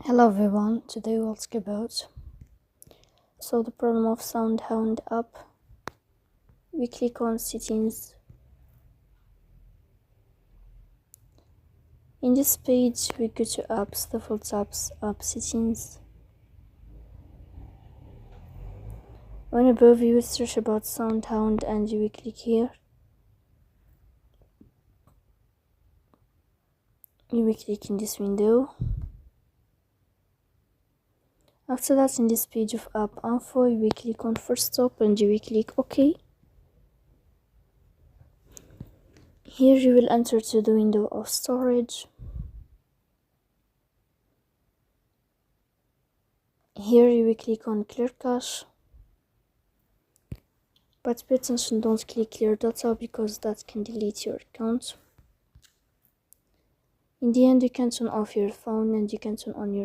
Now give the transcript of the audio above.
Hello everyone, today we'll talk about the problem of SoundHound app. We click on settings. In this page we go to apps, default apps, app settings. When above you will search about SoundHound and you will click here. You will click in this window. After that, in this page of app info, you will click on first stop and you will click OK. Here you will enter to the window of storage. Here you will click on clear cache. But pay attention, don't click clear data because that can delete your account. In the end, you can turn off your phone and you can turn on your